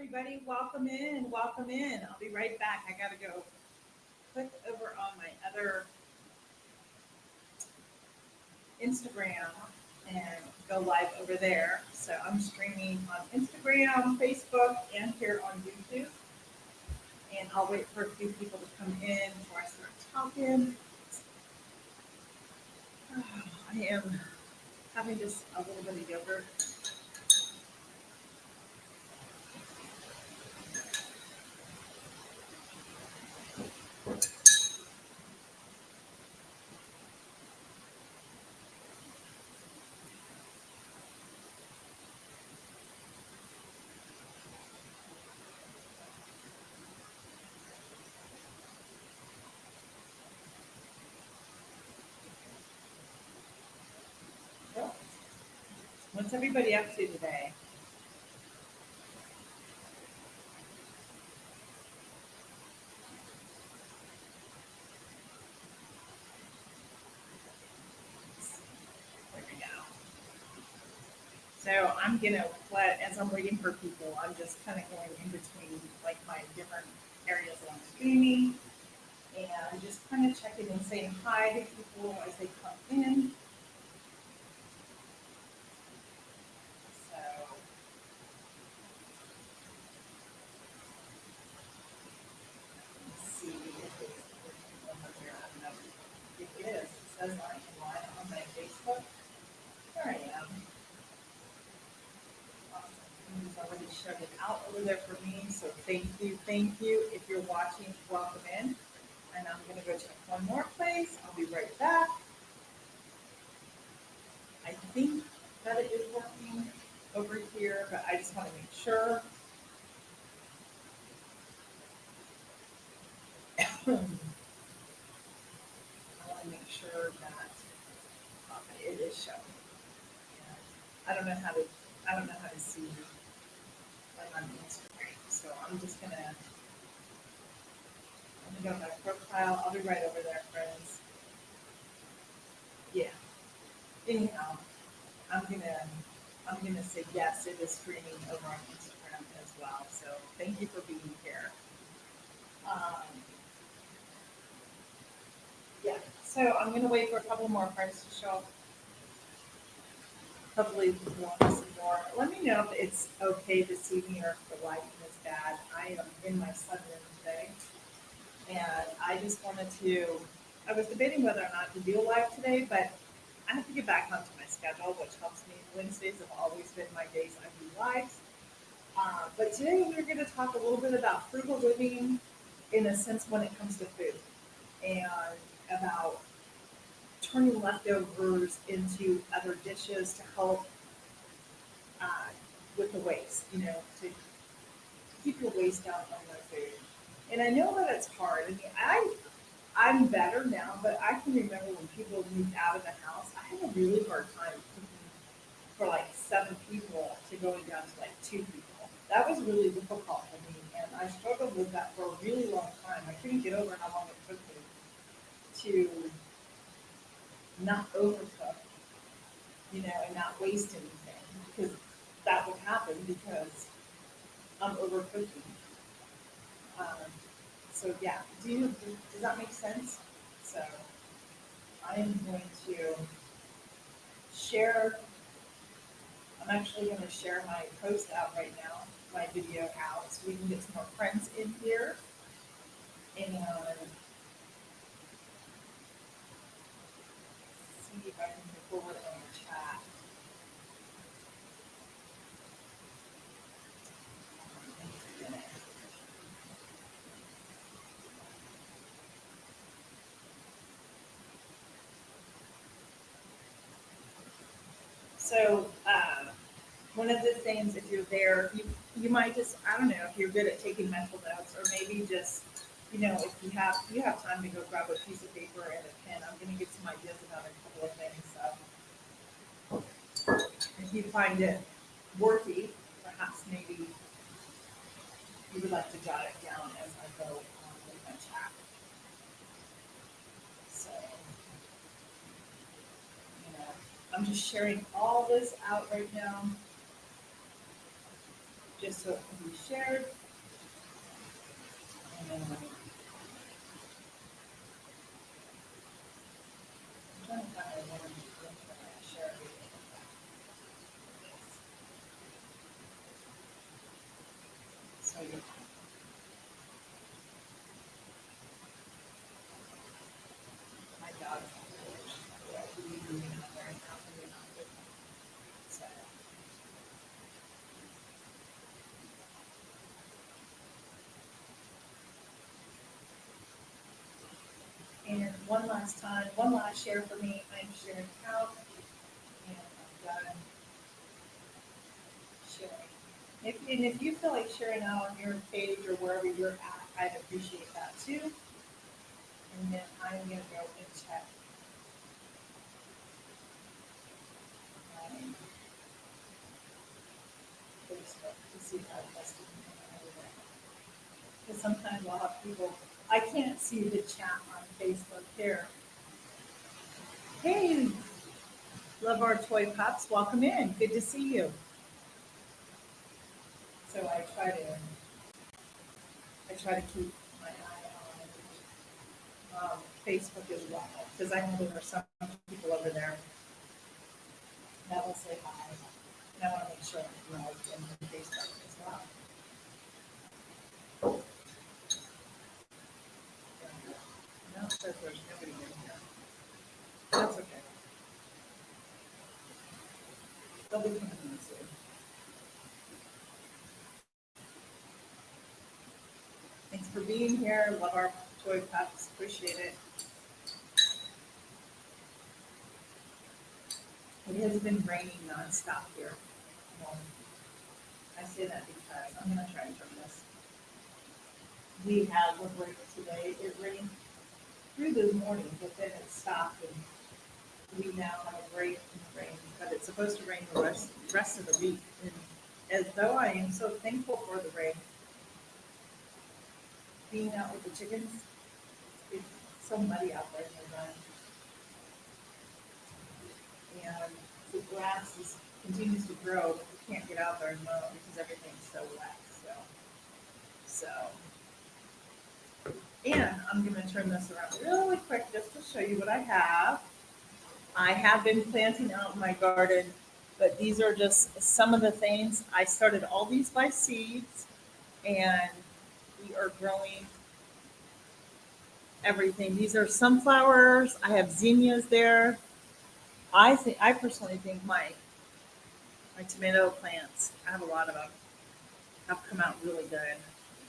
everybody. Welcome in. Welcome in. I'll be right back. I got to go click over on my other Instagram and go live over there. So I'm streaming on Instagram, Facebook, and here on YouTube. And I'll wait for a few people to come in before I start talking. I am having just a little bit of yogurt. Well, what's everybody up to today? There we go. So I'm gonna let as I'm waiting for people, I'm just kind of going in between like my different areas that I'm streaming and just kind of checking and saying hi to people as they come in. So let's see if it's over here. I don't know if it is. It says I am live on my Facebook. There I am. Awesome. He's already shut it out over there for me. So thank you, thank you. If you're watching, welcome in. And I'm gonna go check one more place. I'll be right back. I think that it is working over here, but I just want to make sure. I want to make sure that it is showing. And I don't know how to see when I'm on Instagram. So I'm gonna go to my profile. I'll be right over there, friends. Yeah. Anyhow, I'm gonna I'm gonna say yes. It is streaming over on Instagram as well. So thank you for being here. Um, yeah. So I'm gonna wait for a couple more friends to show up. Hopefully we'll have some more. Let me know if it's okay to see me or if the lighting is bad. I am in my sunroom today, and I just wanted to. I was debating whether or not to do a live today, but I have to get back onto my schedule, which helps me. Wednesdays have always been my days I do lives. But today we're going to talk a little bit about frugal living in a sense when it comes to food and about turning leftovers into other dishes to help uh, with the waste, to keep your waste down on their food. And I know that it's hard. I mean, I'm better now, but I can remember when people moved out of the house, I had a really hard time cooking for like 7 people to going down to like 2 people. That was really difficult for me, and I struggled with that for a really long time. I couldn't get over how long it took me to not overcook, and not waste anything because that would happen because I'm overcooking. Um, so yeah, does that make sense? So I am going to share. I'm actually going to share my post out right now, my video out, so we can get some more friends in here. And see if I can move forward on the chat. So one of the things, if you're there, you might just, I don't know, if you're good at taking mental notes, or maybe just, if you have time to go grab a piece of paper and a pen. I'm going to get some ideas about a couple of things. So if you find it worthy, perhaps maybe you would like to jot it down as I go on with my chat. So, you know, I'm just sharing all this out right now. just so it can be shared. And I'm trying to find a one link that I share everything. So you, my dog's on the porch. Yeah, he's moving out there and out and out with me. So, and one last share for me. I'm sharing out, and I'm done sharing. If you feel like sharing out on your page or wherever you're at, I'd appreciate that too. And then I'm gonna go and check my Facebook to see how that's doing. Because sometimes I'll have people, I can't see the chat on Facebook here. Hey, love our toy pups, welcome in, good to see you. So I try to keep my eye on Facebook as well, because I know there are some people over there that will say hi. And I want to make sure I'm logged into Facebook as well. No, it says there's nobody in here. That's okay. They'll be coming in soon. Thanks for being here. Love our toy pups. Appreciate it. It has been raining nonstop here. Um, I say that because I'm gonna try and turn this. We had one rain today. It rained through the morning, but then it stopped, and we now have a break in the rain. But it's supposed to rain the rest of the week. And as though I am so thankful for the rain, being out with the chickens, it's so muddy out there in the run. And the grass continues to grow, but we can't get out there and mow because everything's so wet. And I'm going to turn this around really quick just to show you what I have. I have been planting out in my garden, but these are just some of the things. I started all these by seeds, and we are growing everything. These are sunflowers. I have zinnias there. I personally think my tomato plants, I have a lot of them, have come out really good.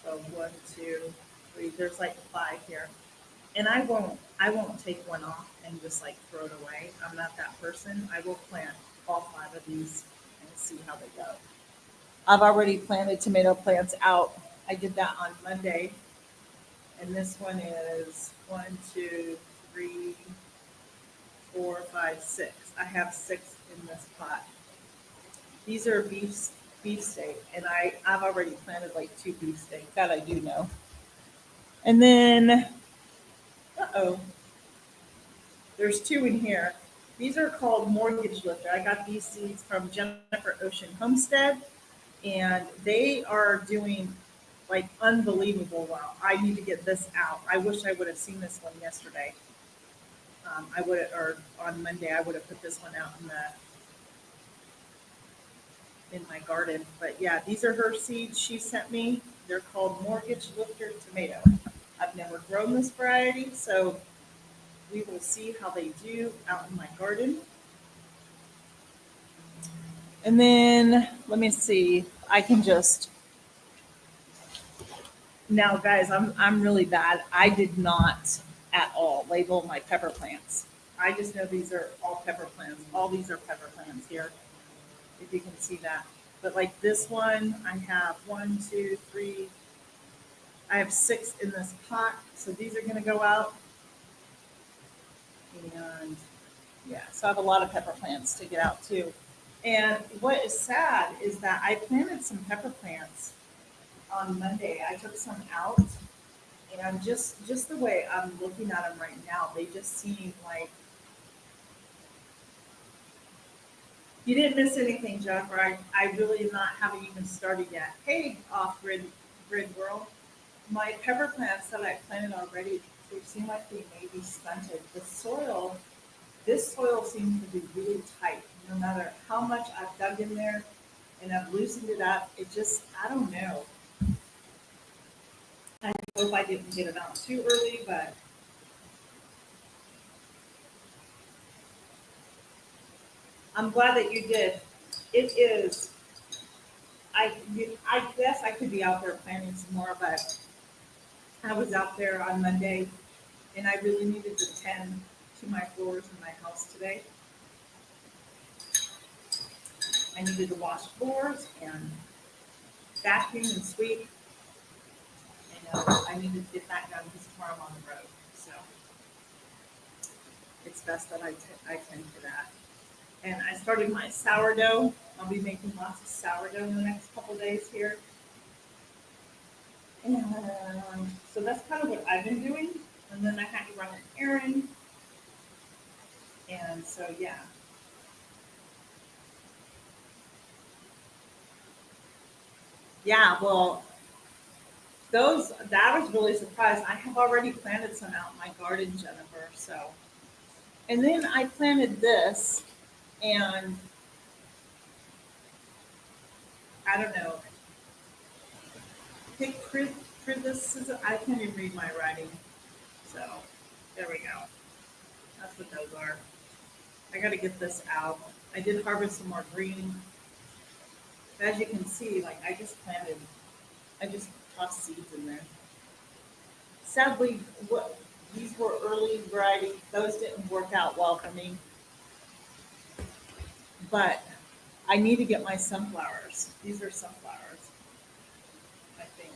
So one, two, three, there's like five here. And I won't take one off and just like throw it away. I'm not that person. I will plant all five of these and see how they go. I've already planted tomato plants out. I did that on Monday. And this one is one, two, three, four, five, six. I have six in this pot. These are beefsteak, and I've already planted like two beefsteak. That I do know. And then, uh-oh, there's two in here. These are called Mortgage Lifter. I got these seeds from Jennifer Ocean Homestead, and they are doing like unbelievable well. I need to get this out. I wish I would have seen this one yesterday. I would have, or on Monday, I would have put this one out in my garden. But yeah, these are her seeds she sent me. They're called Mortgage Lifter Tomato. I've never grown this variety, so we will see how they do out in my garden. And then let me see. I can just now, guys. I'm really bad. I did not at all label my pepper plants. I just know these are all pepper plants. All these are pepper plants here, if you can see that. But like this one, I have one, two, three. I have six in this pot, so these are going to go out. And yeah, so I have a lot of pepper plants to get out too. And what is sad is that I planted some pepper plants on Monday. I took some out, and just the way I'm looking at them right now, they just seem like You didn't miss anything, Jennifer. I really am not having even started yet. Hey, grid world. My pepper plants that I planted already, they seem like they may be stunted. This soil seems to be really tight. No matter how much I've dug in there and I've loosened it up, I don't know. I hope I didn't get it out too early, but I'm glad that you did. It is, I guess I could be out there planting some more, but I was out there on Monday and I really needed to tend to my floors in my house today. I needed to wash floors and vacuum and sweep. I needed to get that done because tomorrow I'm on the road. So it's best that I tend to that. And I started my sourdough. I'll be making lots of sourdough in the next couple days here. And so that's kind of what I've been doing. And then I had to run an errand. And so, yeah. Yeah, well, that was really surprised. I have already planted some out in my garden, Jennifer. So, and then I planted this, and I don't know, pick criticism. I can't even read my writing. So, there we go. That's what those are. I got to get this out. I did harvest some more green. As you can see, like I just tossed seeds in there. Sadly, what these were early variety; those didn't work out well for me. But I need to get my sunflowers. These are sunflowers, I think.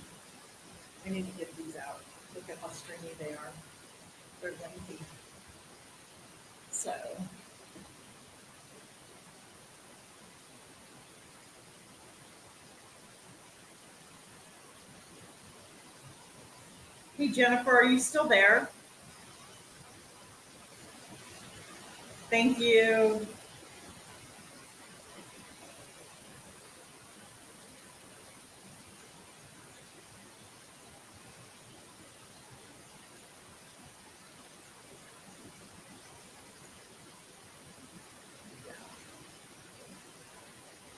I need to get these out. Look at how stringy they are. They're lengthy. So, hey Jennifer, are you still there? Thank you.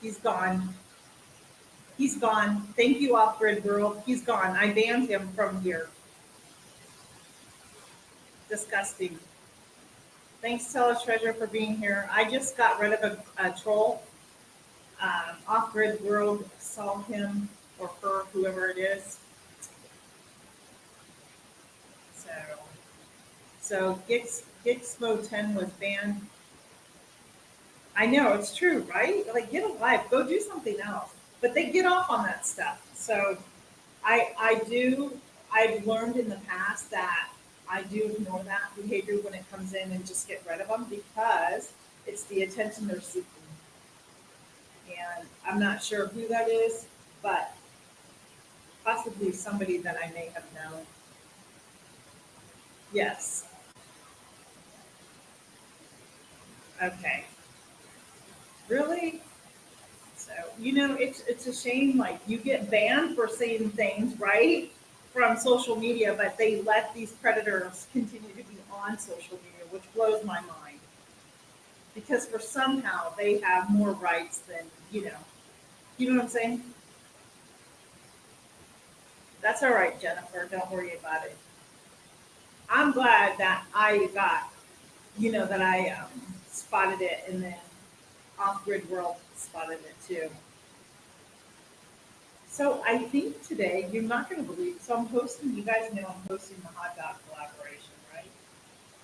He's gone. He's gone. Thank you, off grid girl. He's gone. I banned him from here. Disgusting. Thanks, Tella Treasure, for being here. I just got rid of a troll. Off grid world saw him or her, whoever it is. So, so Gixmo 10 was banned. I know it's true, right? Like, get a life, go do something else. But they get off on that stuff. So, I do. I've learned in the past that I do ignore that behavior when it comes in and just get rid of them because it's the attention they're seeking. And I'm not sure who that is, but possibly somebody that I may have known. Yes. Okay. Really? So, it's a shame. Like, you get banned for saying things, right, from social media, but they let these predators continue to be on social media, which blows my mind. Because for somehow they have more rights than, you know what I'm saying? That's all right, Jennifer. Don't worry about it. I'm glad that I got, that I spotted it, and then Off Grid World spotted it too. So I think today, you're not going to believe, so I'm hosting, you guys know I'm hosting the hot dog collaboration, right?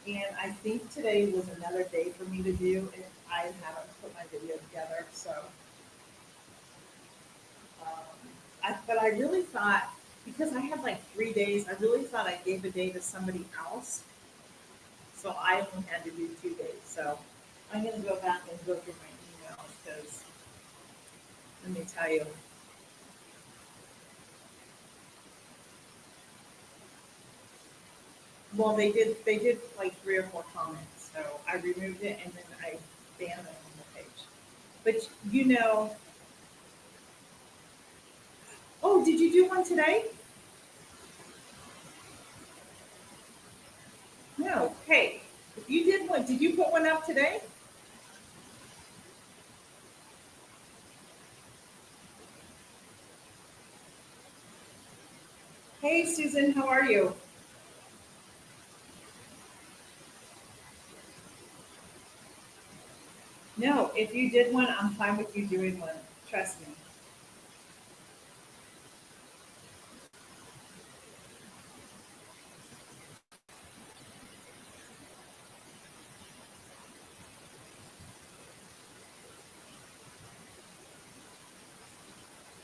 And I think today was another day for me to do, and I haven't put my video together. So, but I really thought, because I had like 3 days, I really thought I gave a day to somebody else. So I only had to do 2 days. So I'm going to go back and go through my emails because let me tell you, well, they did like 3 or 4 comments. So I removed it and then I banned them on the page. But you know, oh, did you do one today? No. Hey, if you did one, did you put one up today? Hey, Susan, how are you? No, if you did one, I'm fine with you doing one. Trust me.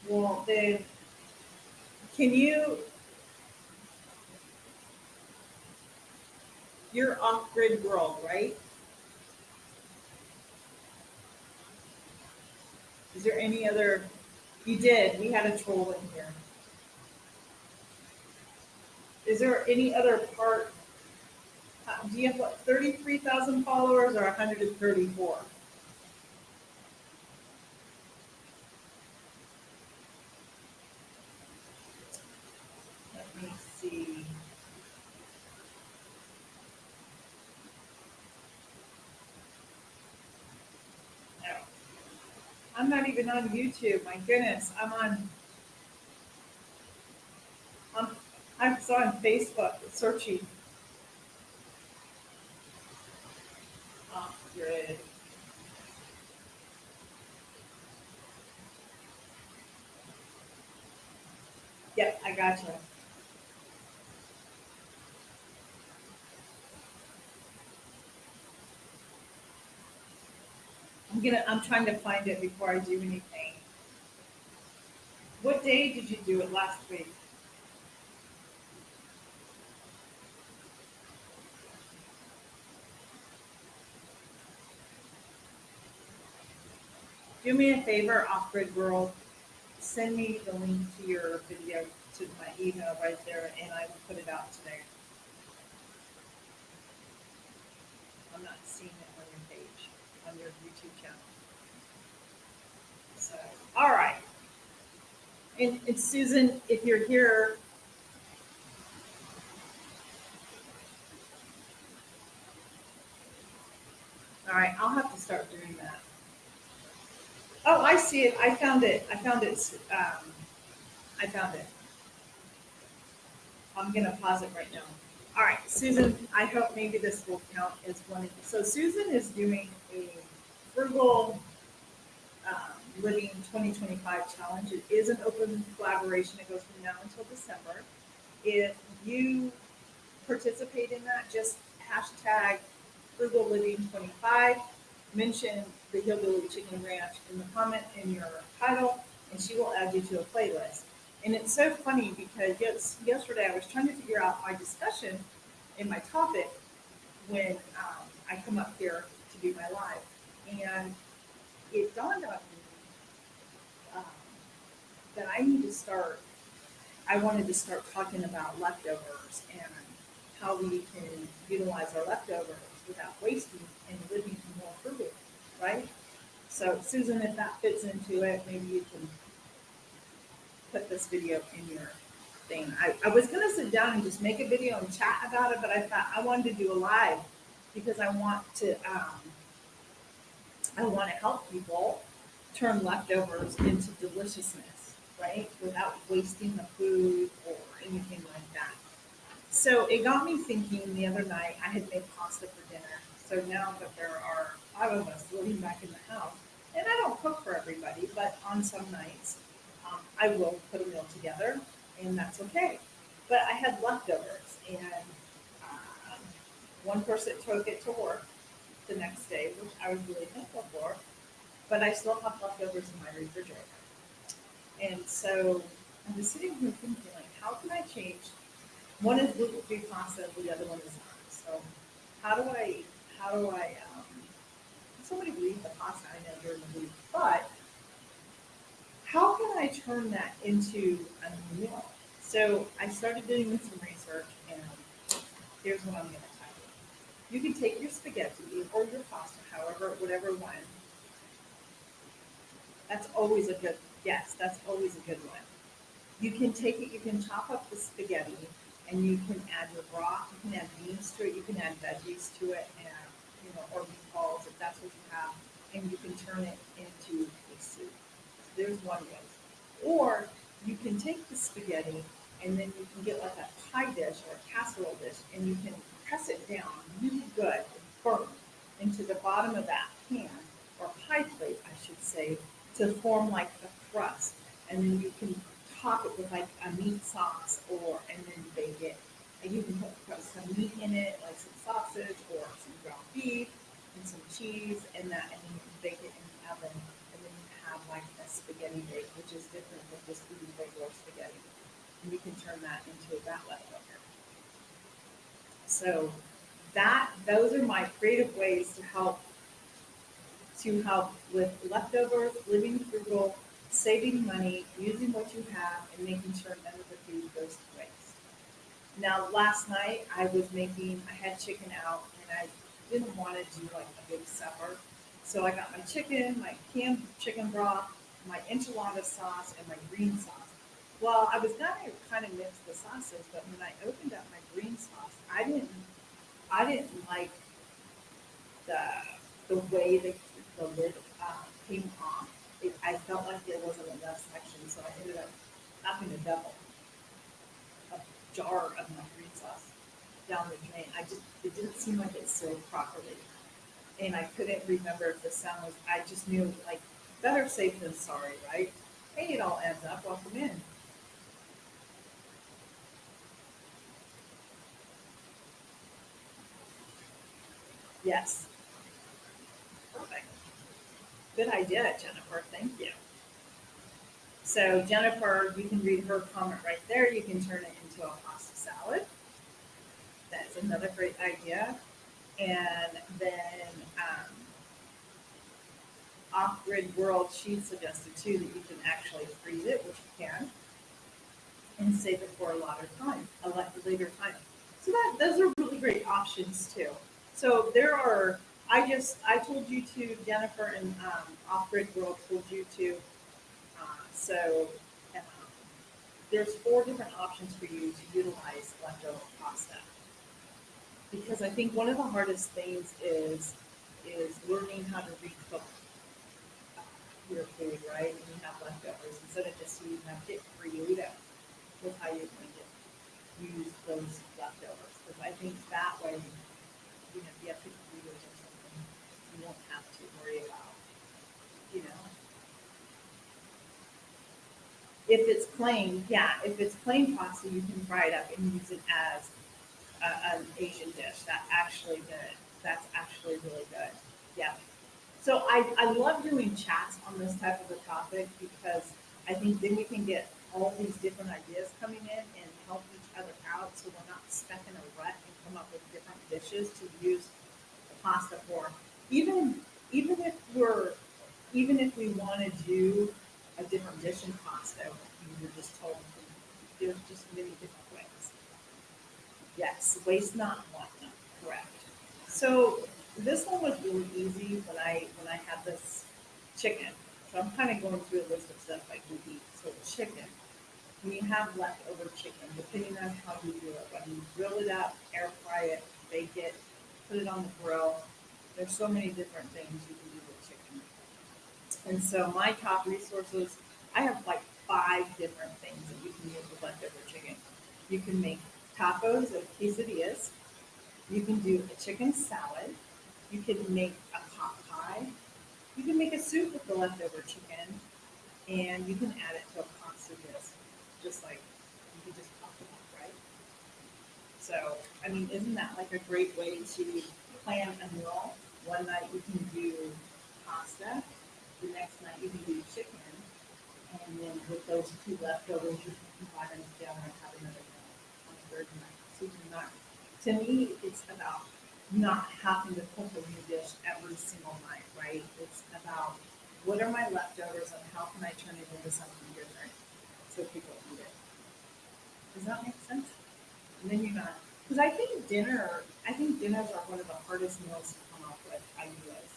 Well, then, can you, you're off grid world, right? Is there any other, you did, we had a troll in here. Is there any other part, do you have what, 33,000 followers or 134? Let me see. No, I'm not even on YouTube. My goodness, I'm, I'm so on Facebook searching off grid. Yep, I got you. I'm trying to find it before I do anything. What day did you do it last week? Do me a favor, Off Grid World. Send me the link to your video to my email right there, and I will put it out today. I'm not seeing it on your page, on your YouTube channel. So, all right. And Susan, if you're here, all right, I'll have to start doing that. Oh, I see it. I found it. I found it. I found it. I'm gonna pause it right now. All right, Susan, I hope maybe this will count as one. So Susan is doing a frugal living 2025 challenge. It is an open collaboration. It goes from now until December. If you participate in that, just hashtag frugal living 25, mention the Hillbilly Chicken Ranch in the comment in your title, and she will add you to a playlist. And it's so funny because yesterday I was trying to figure out my discussion in my topic when I come up here to do my live. And it dawned on me um, that I wanted to start talking about leftovers and how we can utilize our leftovers without wasting and living more frugally, right? So, Susan, if that fits into it, maybe you can put this video in your thing. I was going to sit down and just make a video and chat about it, but I thought I wanted to do a live because I want to help people turn leftovers into deliciousness, right? Without wasting the food or anything like that. So it got me thinking the other night, I had made pasta for dinner. So now that there are five of us living back in the house, and I don't cook for everybody, but on some nights, I will put a meal together, and that's okay. But I had leftovers, and um, one person took it to work the next day, which I was really thankful for, but I still have leftovers in my refrigerator. And so I was sitting here thinking, like, how can I change? One is gluten-free pasta, the other one is not. So how do I, how do I, somebody will eat the pasta, I know during the week, but how can I turn that into a meal? So I started doing some research, and here's what I'm going to tell you. You can take your spaghetti or your pasta, however, whatever one, That's always a good, yes, that's always a good one. You can take it, you can chop up the spaghetti and you can add your broth, you can add beans to it, you can add veggies to it and, or meatballs if that's what you have, and you can turn it into a soup. So there's one way. Or you can take the spaghetti and then you can get like a pie dish or a casserole dish and you can press it down really good, firm, into the bottom of that pan or pie plate, I should say, to form like the crust. And then you can top it with like a meat sauce and then bake it. And you can put some meat in it, like some sausage or some ground beef and some cheese and that, and then you can bake it in the oven. And then you have like a spaghetti bake, which is different than just eating regular spaghetti. And you can turn that into that leftover. So those are my creative ways to help with leftovers, living frugal, saving money, using what you have, and making sure none of the food goes to waste. Now, last night I had chicken out, and I didn't want to do like a big supper. So I got my chicken, my canned chicken broth, my enchilada sauce, and my green sauce. Well, I was gonna kind of mix the sauces, but when I opened up my green sauce, I didn't like the the way the lid came off. I felt like there wasn't enough section, so I ended up having to double a jar of my green sauce down the drain. It didn't seem like it sealed properly, and I couldn't remember if the sound was. I just knew like better safe than sorry, right? Hey, it all adds up. Welcome in. Yes, perfect. Good idea, Jennifer. Thank you. So Jennifer, you can read her comment right there. You can turn it into a pasta salad. That's another great idea. And then Off-Grid World, she suggested too that you can actually freeze it, which you can, and save it for a later time. So those are really great options too. So there are. I told you to Jennifer and Off-Grid World told you to. So um, there's four different options for you to utilize leftover pasta because I think one of the hardest things is learning how to recook your food, right? And you have leftovers instead of just you have get creative with how you're going to use those leftovers. Because I think that way, if you have picky or something, you won't have to worry about, you know, if it's plain, yeah, if it's plain pasta, you can fry it up and use it as an Asian dish. That's actually really good. Yeah. So I love doing chats on this type of a topic because I think then we can get all these different ideas coming in and help each other out so we're not stuck in a rut and come up with different dishes to use the pasta for. Even even if we're even if we want to do a different dish in pasta, we were just told there's just many different ways. Yes, waste not, want not. Correct. So this one was really easy when I had this chicken. So I'm kind of going through a list of stuff I can eat. So chicken. When you have leftover chicken, depending on how you do it, whether you grill it up, air fry it, bake it, put it on the grill. There's so many different things you can do with chicken. And so my top resources, I have like five different things that you can use with leftover chicken. You can make tacos of quesadillas. You can do a chicken salad. You can make a pot pie. You can make a soup with the leftover chicken, and you can add it to a pasta dish, just like you just talked about, right? So, I mean, isn't that like a great way to plan a meal? One night you can do pasta, the next night you can do chicken, and then with those two leftovers, you can combine them together and have another meal on the third night. So you're not, to me, it's about not having to cook a new dish every single night, right? It's about what are my leftovers and how can I turn it into something different so people eat it. Does that make sense? And then you're not, because I think dinners are one of the hardest meals to come up with ideas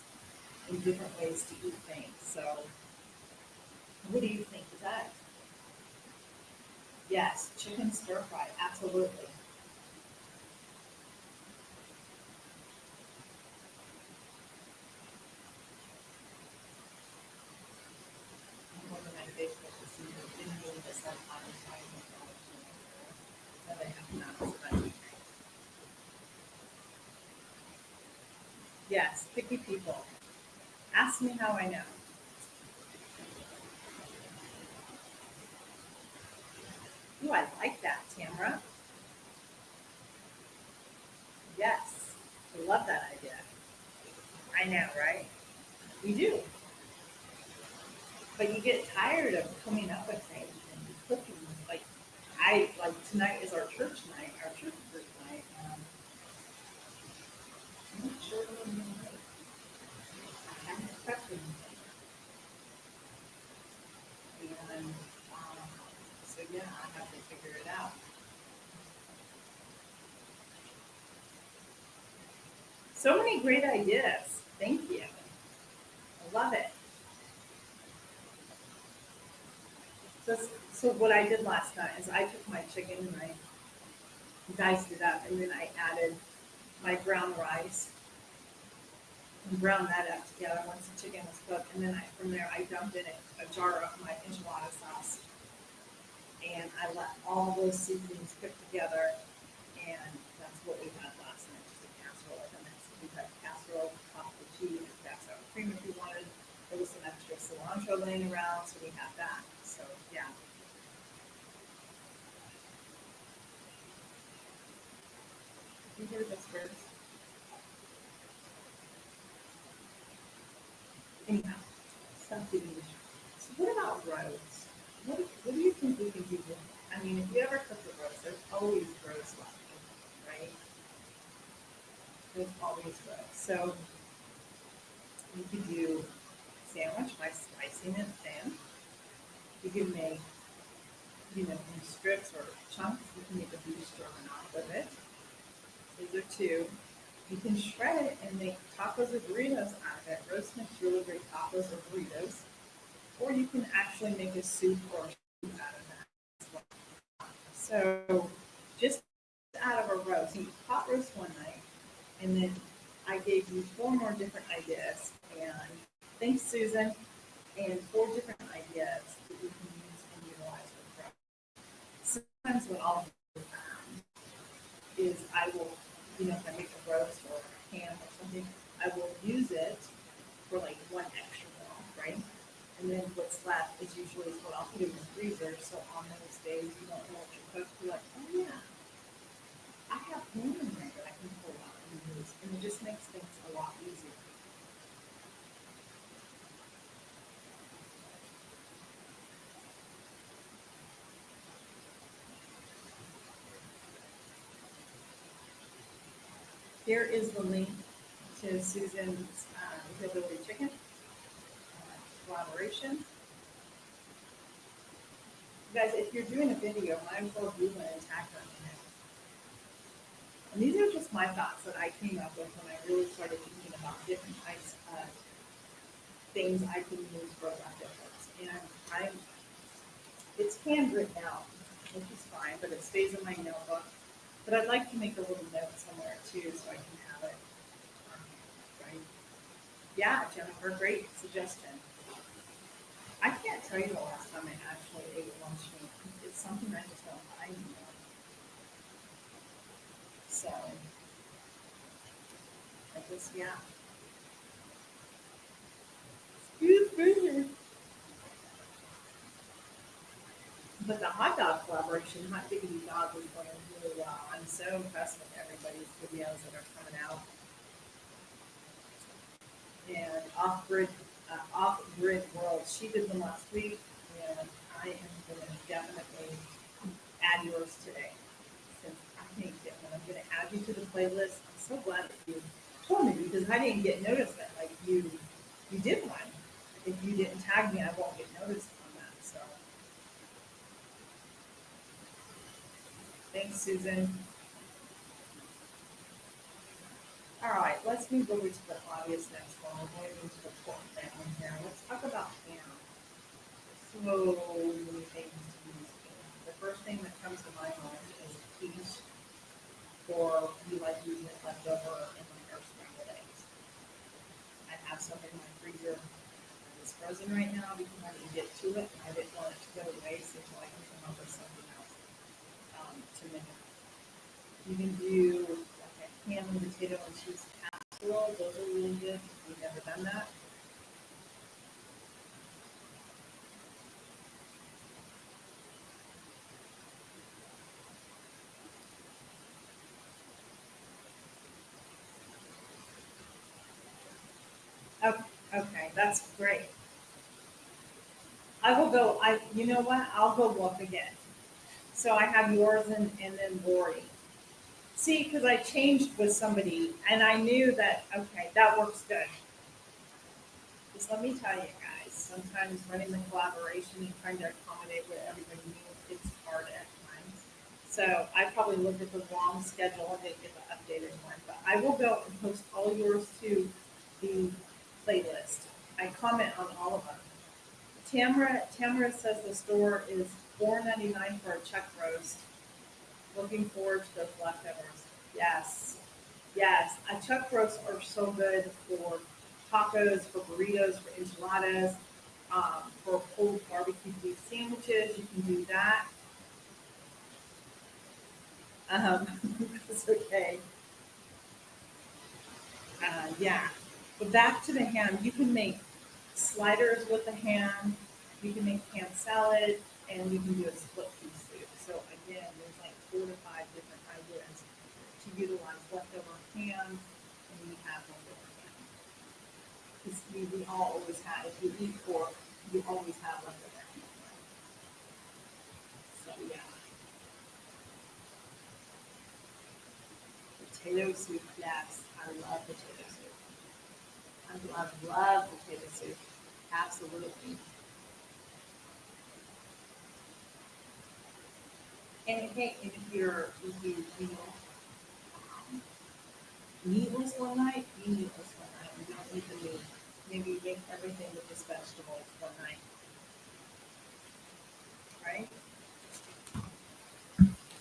and different ways to eat things. So What do you think? Is that? Yes, chicken stir fry, absolutely. I'm looking at Facebook to see if they didn't do this on time. No, they have not. So that's- Yes, picky people. Ask me how I know. Ooh, I like that, Tamara. Yes, I love that idea. I know, right? We do, but you get tired of coming up with things and cooking. Like like tonight is our church night, our church group night. I'm not sure what I'm gonna make. I haven't prepped anything, and so yeah, I have to figure it out. So many great ideas. Thank you. I love it. So, so what I did last night is I took my chicken and I diced it up, and then I added my brown rice and browned that up together once the chicken was cooked. And then from there, I dumped in a jar of my enchilada sauce, and I let all those seasonings cook together. And that's what we had last night, just a casserole with a mix. We had casserole, topped with cheese, got sour cream if you wanted. There was some extra cilantro laying around, so we had that. So yeah, you hear this first. Anyhow, stuff to eat. So what about roast? What do you think we can do with it? I mean, if you ever cook a roast, there's always roast left, right? There's always roast. So you could do sandwich by slicing it thin. You can make, in strips or chunks. You can make a beef stroganoff with it. Those are two. You can shred it and make tacos or burritos out of it. Roast makes really great tacos or burritos. Or you can actually make a soup or a soup out of that as well. So just out of a roast, you pot roast one night, and then I gave you four more different ideas. And thanks, Susan, and four different ideas that you can use and utilize with roast. Sometimes what I'll do is I will, if I make a roast or a ham or something, I will use it for like one extra meal, right? And then what's left is usually what I'll put in the freezer. So on those days you don't know what you're cooked, you're like, oh yeah, I have ham in there that I can pull out and use, and it just makes things a lot easier. Here is the link to Susan's Hillbilly Chicken collaboration. You guys, if you're doing a video, might as well do one and tag them in it. And these are just my thoughts that I came up with when I really started thinking about different types of things I can use for leftovers. And I'm, it's handwritten out, which is fine, but it stays in my notebook. But I'd like to make a little note somewhere too, so I can have it on hand, right? Yeah, Jennifer, great suggestion. I can't tell you the last time I actually ate lunch meat. It's something I just don't buy anymore. So I just, yeah. Excuse me. But the hot dog collaboration, Hot Diggity Dog, was going really well. I'm so impressed with everybody's videos that are coming out. And off-grid world, she did them last week, and I am going to definitely add yours today. Since I can't get one, I'm going to add you to the playlist. I'm so glad that you told me because I didn't get noticed that like you did one. If you didn't tag me, I won't get noticed on that. So thanks, Susan. All right, let's move over to the obvious next one. We're going into the pork family here. Let's talk about ham. so many things to use in. The first thing that comes to my mind is quiche, or you like using it left over in like our scrambled eggs. I have some in my freezer. It's frozen right now because I didn't get to it. I didn't want it to go to waste until I can come up with something else to make it. You can do like a ham and potato and cheese casserole. Those are really good. If you've never done that. Okay, okay, that's great. I will go. You know what? I'll go look again. So I have yours and then Lori. See, because I changed with somebody and I knew that, okay, that works good. Just let me tell you guys, sometimes running the collaboration and trying to accommodate what everybody needs, it's hard at times. So I probably looked at the wrong schedule and didn't get the updated one, but I will go and post all yours to the playlist. I comment on all of them. Tamara says the store is $4.99 for a chuck roast. Looking forward to those leftovers. Yes, yes. Chuck roasts are so good for tacos, for burritos, for enchiladas, for pulled barbecue beef sandwiches. You can do that. Um, it's okay. Yeah. But back to the ham. You can make sliders with the ham. You can make ham salad, and you can do a split pea soup. So again, there's like 4 to 5 different ideas to utilize leftover ham, and we have leftover ham. Because we all always have. If you eat pork, you always have leftover ham. So yeah, potato soup. Yes, I love potato soup. I love potato soup. Absolutely. And hey, and if you know, um, meatless one night, be meatless one night. You don't need the meat. Maybe make everything with just vegetables one night, right?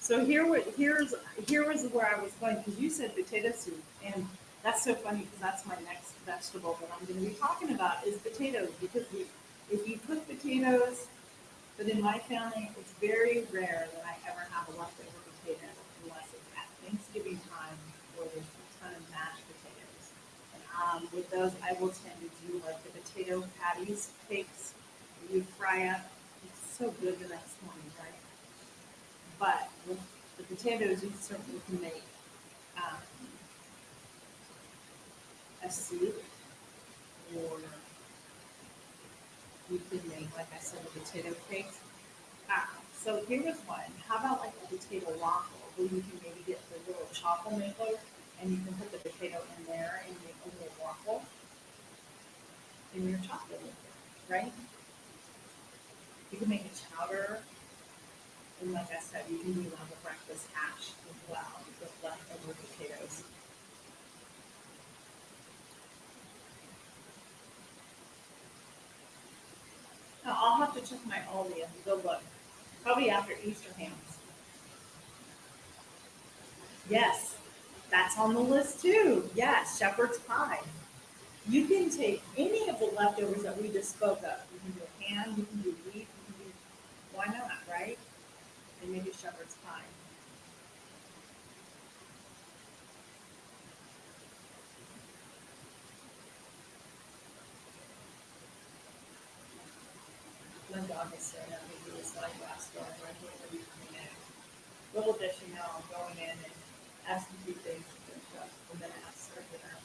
So here was where I was going because you said potato soup, and that's so funny because that's my next vegetable that I'm going to be talking about is potatoes because if you cook potatoes, but in my family it's very rare that I ever have a leftover potato unless it's at Thanksgiving time where there's a ton of mashed potatoes. And with those, I will tend to do like the potato patties cakes that you fry up. It's so good the next morning, right? But with the potatoes, you certainly can make um, a soup, or you could make, like I said, a potato cake. So here was one. How about like a potato waffle, where you can maybe get the little chocolate maker and you can put the potato in there and make a little waffle in your chocolate maker, right? You can make a chowder, and like I said, you can do like a breakfast hash as well with leftover potatoes. Now, I'll have to check my Aldi and go look. Probably after Easter hams. Yes, that's on the list too. Yes, shepherd's pie. You can take any of the leftovers that we just spoke of. You can do ham, you can do beef, you can do, why not, right? And maybe shepherd's pie. My dog is staring at me through the slide glass door right here when you coming in. Little does she know I'm going in and asking few things to finish up and then ask her dinner.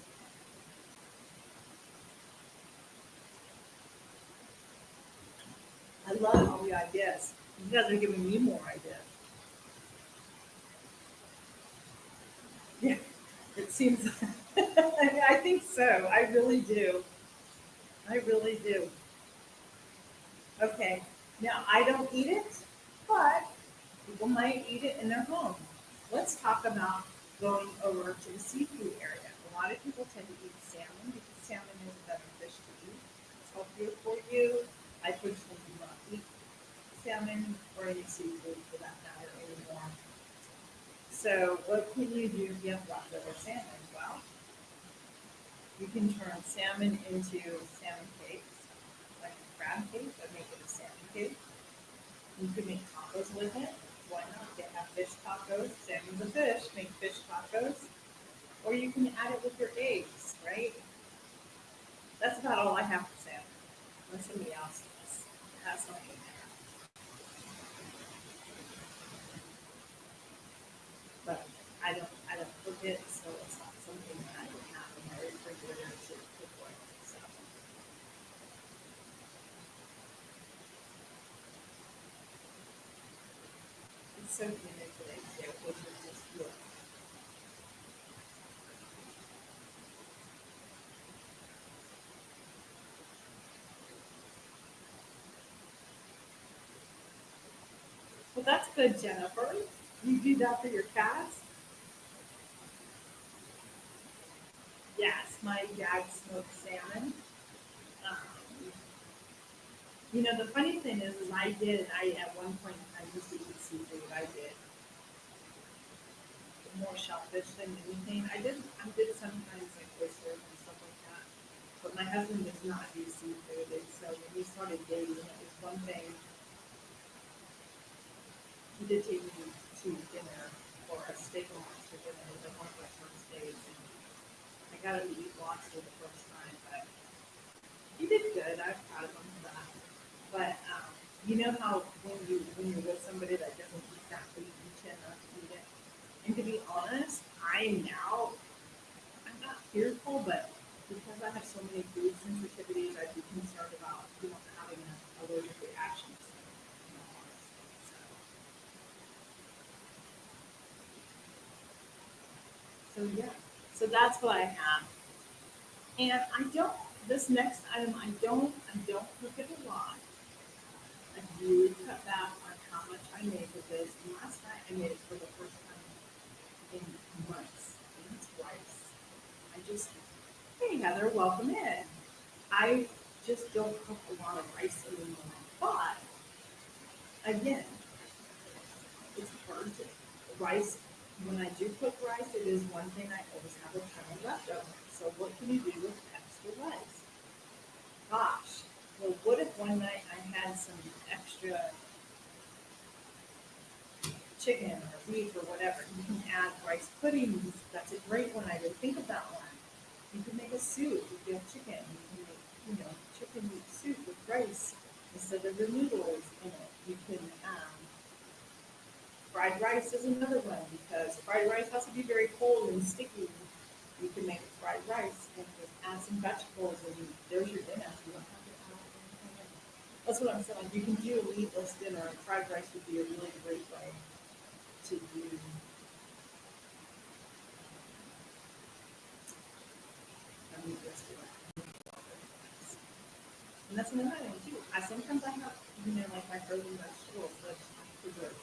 I love all the ideas. You guys are giving me more ideas. Yeah, it seems. I think so. I really do. I really do. Okay. Now I don't eat it, but people might eat it in their home. Let's talk about going over to the seafood area. A lot of people tend to eat salmon because salmon is a better fish to eat. It's healthier for you. I personally do not eat So what can you do if you have leftover salmon? Well, you can turn salmon into salmon cakes, like a crab cake, but make it a salmon cake. You could make tacos with it. Why not? They have fish tacos. Salmon's a fish. Make fish tacos. Or you can add it with your eggs, right? That's about all I have for salmon. Unless somebody else has something there. But I don't cook it, so it's not something that I would have in my refrigerator to cook with. So it's so humid today too, which is just good. Well, that's good, Jennifer. You do that for your cats? Yes, my dad smoked salmon. Um, the funny thing is I at one point I used to eat seafood. I did more shellfish than anything. I did sometimes like oysters and stuff like that. But my husband does not do seafood, and so when we started dating, it was one thing. He did take me to dinner for a steak and lobster dinner. It was like one of my first dates, and I got him to eat lobster the first time, but he did good. I'm proud of him for that. But you know how when you're with somebody that doesn't eat that food, you tend not to eat it. And to be honest, I'm not fearful, but because I have so many food sensitivities, I'd be concerned about having an allergic reaction to it. Honestly. So yeah, so that's what I have. And I don't. This next item, I don't cook it a lot. I really cut back on how much I make with this. And last night I made it for the first time in months. And it's rice. I just, hey Heather, welcome in. I just don't cook a lot of rice anymore. But again, it's hard to rice. When I do cook rice, it is one thing I always have a ton of leftover. So what can you do with extra rice? Gosh, well, what if one night I had some extra chicken or beef or whatever? You can add rice pudding. That's a great one. I didn't think of that one. You can make a soup if you have chicken. You can make, chicken meat soup with rice instead of the noodles in it. You can fried rice is another one because fried rice has to be very cold and sticky. You can make fried rice and just add some vegetables and there's your dinner. You don't have to add anything in. That's what I'm saying. Like you can do a meatless dinner and fried rice would be a really great way to do a meatless dinner. And that's another thing too. Sometimes I have, like my frozen vegetables that I preserve.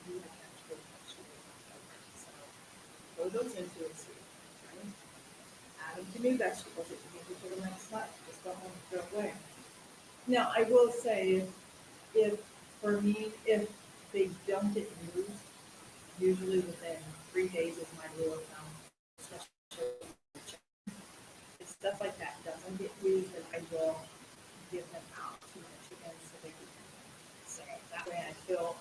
You have extra vegetables left over. So throw those into a soup, right? Add them to new vegetables that you can do for the next month. Just don't want to throw away. Now, I will say, if for me, if they don't get used, usually within 3 days is my rule of thumb, especially if stuff like that doesn't get used, then I will give them out to my chickens so they can. So that way I feel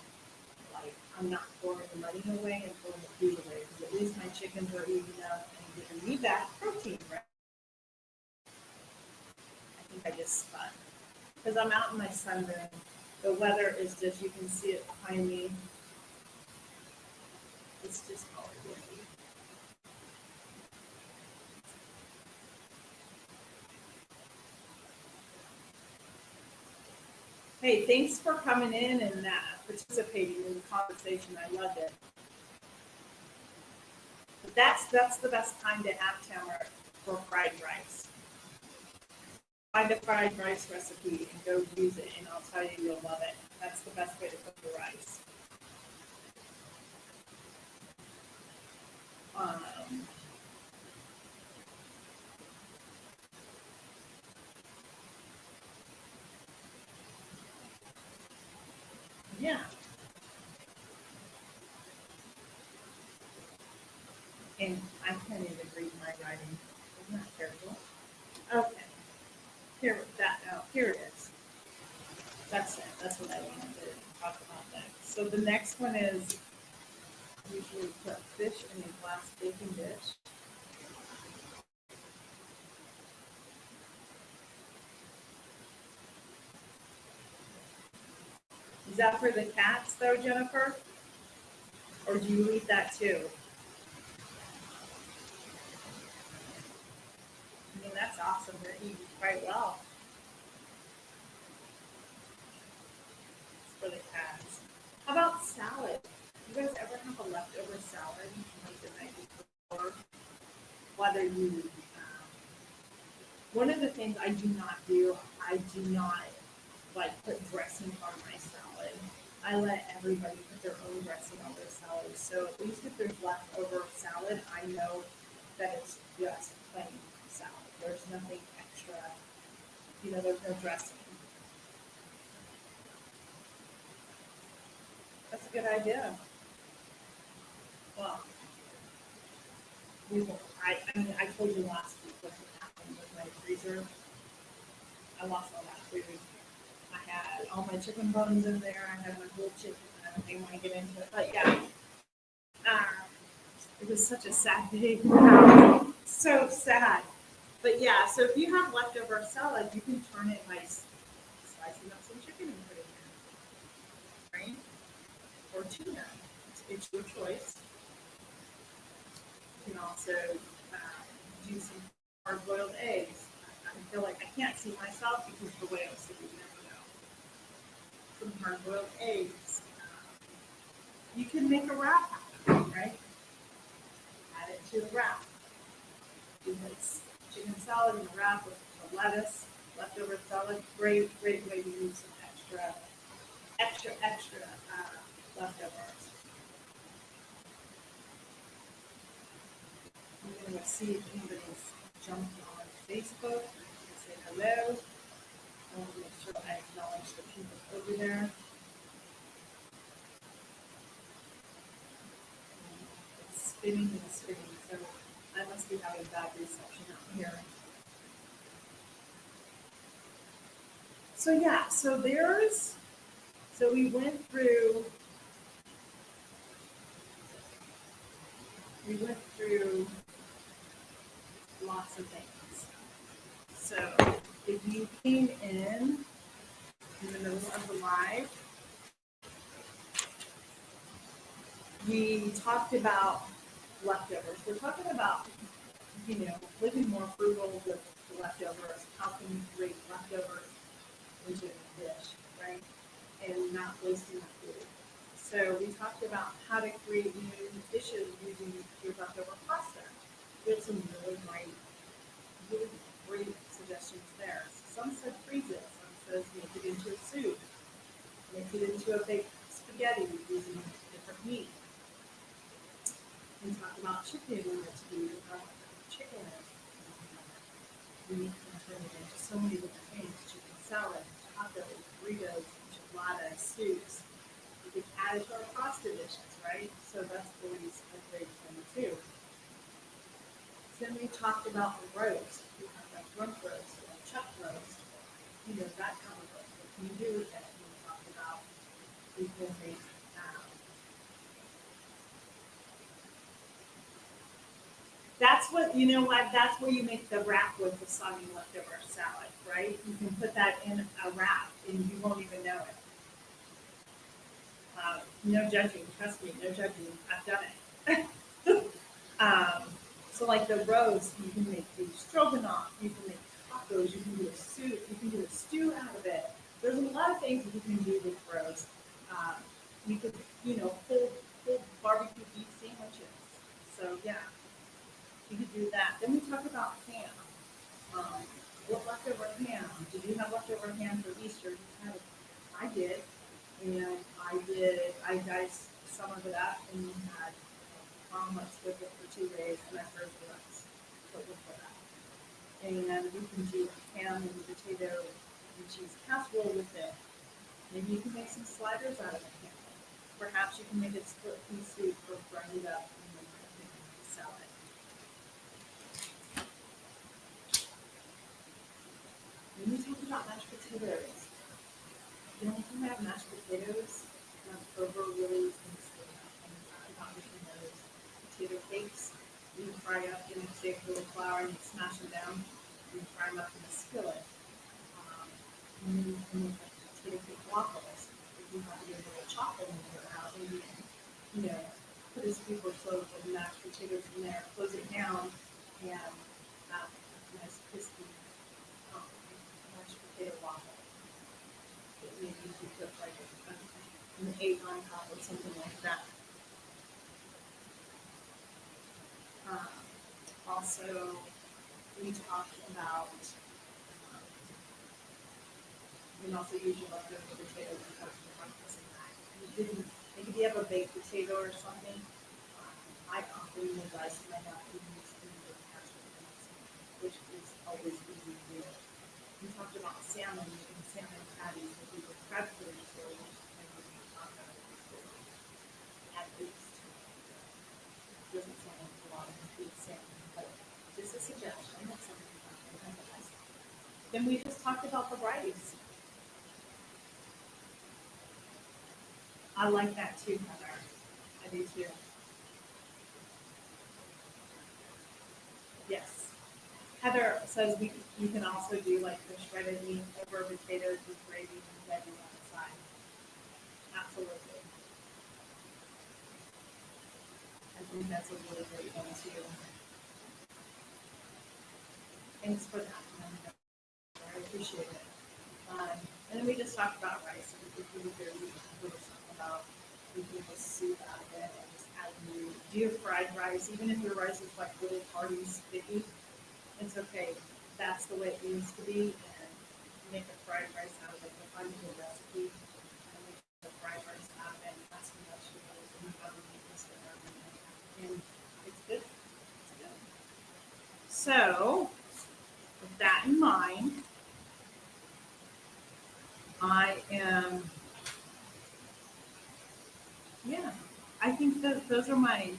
like I'm not throwing the money away and throwing the food away because at least my chickens are eating up and giving me that protein, right? I think I just spun because I'm out in my sunroom. The weather is just, you can see it behind me. It's just hard. Hey, thanks for coming in and participating in the conversation. I loved it. But that's the best time to have Tamara for fried rice. Find a fried rice recipe and go use it, and I'll tell you you'll love it. That's the best way to cook the rice. Um, yeah, I can't even read my writing. Isn't that terrible? Okay. Here it is. That's it. That's what I wanted to talk about next. So the next one is usually put fish in a glass baking dish. Is that for the cats though, Jennifer? Or do you eat that too? I mean, that's awesome. They're eating quite well. It's for the cats. How about salad? You guys ever have a leftover salad like the night before? Whether you, one of the things I do not do, I do not like put dressing on my salad. I let everybody put their own dressing on their salad. So at least if there's leftover salad, I know that it's just plain salad. There's nothing extra, there's no dressing. That's a good idea. Well, we will, I mean, I told you last week what happened with my freezer. I lost all that food. I had all my chicken bones in there. I had my whole chicken. I don't even want to get into it. But yeah, it was such a sad day. So sad. But yeah, so if you have leftover salad, you can turn it by slicing up some chicken and put it in, right? Or tuna. It's your choice. You can also do some hard-boiled eggs. I feel like I can't see myself because the way I'm sitting, you never know. Some hard-boiled eggs. You can make a wrap out of it, right? Add it to the wrap. Do this chicken salad and a wrap with the lettuce, leftover salad. Great way to use some extra leftovers. I'm going to see if anybody's jumped on Facebook and say hello. I want to make sure I acknowledge the people over there. It's spinning and spinning, so I must be having bad reception out here. So yeah, so we went through lots of things. So if you came in the middle of the live, we talked about leftovers. We're talking about, living more frugal with the leftovers. How can you create leftovers into a dish, right? And not wasting the food. So we talked about how to create new dishes using your leftover pasta. We have some really great suggestions there. Some said freeze it, some says make it into a soup, make it into a baked spaghetti using different meat. We talked about chicken when it's used, chicken. We can turn it into so many different things: chicken salad, tacos, burritos, enchiladas, soups. We could add it to our pasta dishes, right? So that's always a great thing too. Then we talked about the roast. We have like rump roast or chuck roast. That kind of roast. What can you do with it? We talked about we can make that's that's where you make the wrap with the soggy leftover salad, right? You can put that in a wrap and you won't even know it. No judging, trust me, no judging. I've done it. So like the roast, you can make the stroganoff, you can make tacos, you can do a soup, you can do a stew out of it. There's a lot of things that you can do with roast. You could, pull barbecue beef sandwiches. So yeah, you could do that. Then we talk about ham. What leftover ham? Did you have leftover ham for Easter? I did. And I diced some of it up and had omelets with it for 2 days, and I heard let's put with that. And we can do ham and potato and cheese casserole with it. Maybe you can make some sliders out of it. Perhaps you can make it split pea soup or grind it up and then put it in the salad. about mashed potatoes. The only time I have mashed potatoes over really thinks and about making those potato cakes. You fry up, you take a little flour and you smash them down. You fry them up in a skillet. And then you can make like potato cake waffles. If you have your little chocolate in your house, maybe you can, put a scoop or so of mashed potatoes in there, close it down, and nice crispy mashed potato waffle. Maybe you could put like an egg on top or something like that. Um, Also, we talked about you can also use your leftover potatoes and cut them breakfast and that. You didn't, like if you have a baked potato or something, I often use rice and I have to use the cashew nuts, which is always easy to do. We talked about salmon, and salmon patties with either crab fillets or and we talked about it at least. Doesn't sound like a lot of good salmon, but just a suggestion of something you can. Then we just talked about the rice. I like that too, Heather. I do too. Yes. Heather says you can also do like the shredded meat over potatoes with gravy and veggies on the side. Absolutely. I think that's a really great one too. Thanks for that, Amanda. I appreciate it. And then we just talked about rice. And if you were talking about making a soup out of it and just adding do your fried rice, even if your rice is like really hard and sticky, it's okay. That's the way it needs to be. And make a fried rice out of it. If I'm doing a recipe, I make the fried rice out of it and add some vegetables and butter and this and everything. And it's good. It's good. So, with that in mind, I am, yeah, I think that those are my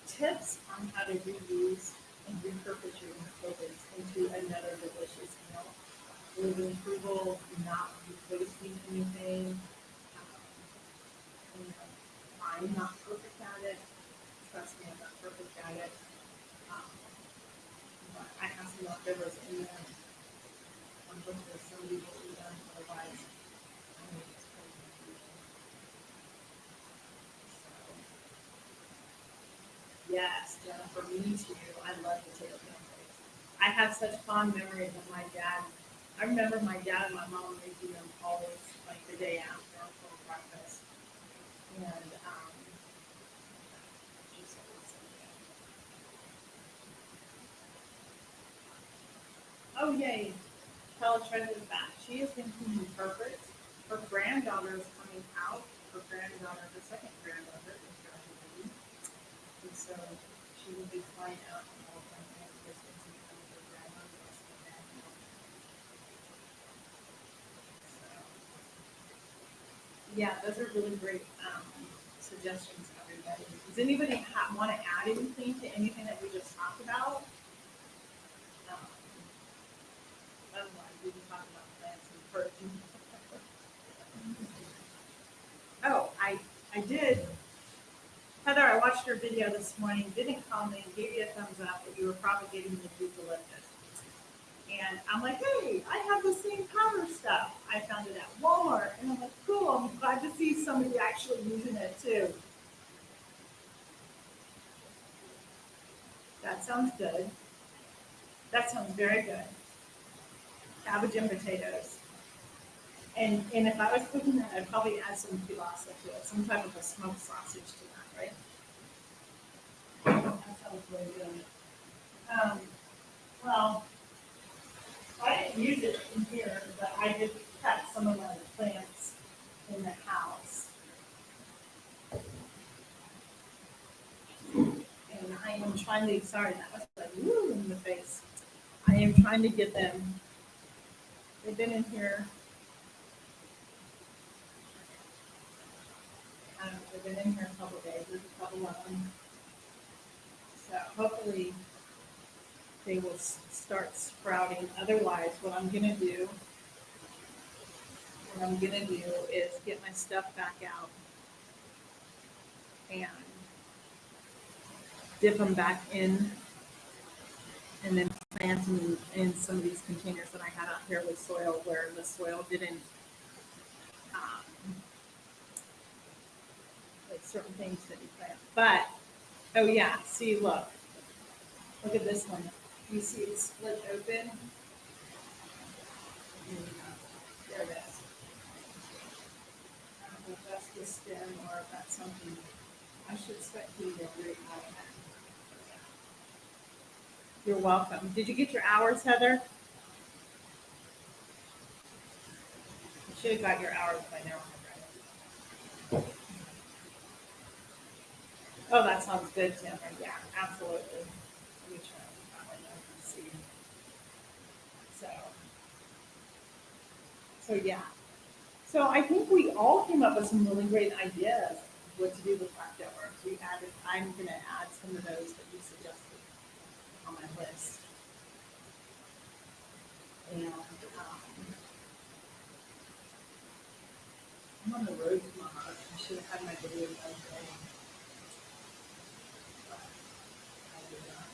tips on how to reuse and repurpose your leftovers into another delicious meal. Living frugal, not wasting anything. You know, I'm not perfect at it. Trust me, I'm not perfect at it. Um, but I have some leftovers in there. I'm looking for somebody to do them, otherwise I need to put them in. So, yes, Jennifer, me too. I love potato pancakes. I have such fond memories of my dad. I remember my dad and my mom making them always like the day after for breakfast. And just always so good. Oh yay. Tell Treasure is back. She is thinking perfect. Her granddaughter is coming out. Her granddaughter, her second granddaughter, is graduating. And so she will be flying out from California to visit some of her grandma the rest of the family. So, yeah, those are really great suggestions, everybody. Does anybody want to add anything to anything that we just talked about? Um, Otherwise, we can talk about plants and protein. Oh, I did. Heather, I watched your video this morning, didn't comment, gave you a thumbs up that you were propagating the eucalyptus. And I'm like, hey, I have the same powder stuff. I found it at Walmart. And I'm like, cool, I'm glad to see somebody actually using it too. That sounds good. That sounds very good. Cabbage and potatoes. And if I was cooking that, I'd probably add some kielbasa to it, some type of a smoked sausage to that, right? That sounds really good. Um, well, I didn't use it in here, but I did cut some of my plants in the house. And I am trying to, sorry, that was like, woo, in the face. I am trying to get them, they've been in here, they've been in here a couple of days, there's a couple of them. So hopefully they will start sprouting. Otherwise, what I'm gonna do is get my stuff back out and dip them back in, and then plant them in some of these containers that I had out here with soil where the soil didn't, um, like certain things that you plant. But, oh yeah, see, look at this one. You see it's split open? There it is. I don't know if that's the stem or if that's something. I should expect you to root out of that. You're welcome. Did you get your hours, Heather? You should have got your hours by now. Oh, that sounds good, Tim. Yeah, absolutely. Let me try that one out and see. So, so yeah. So I think we all came up with some really great ideas what to do with leftovers. I'm going to add some of those that you suggested on my list. And I'm on the road tomorrow. I should have had my video done today. But I did not.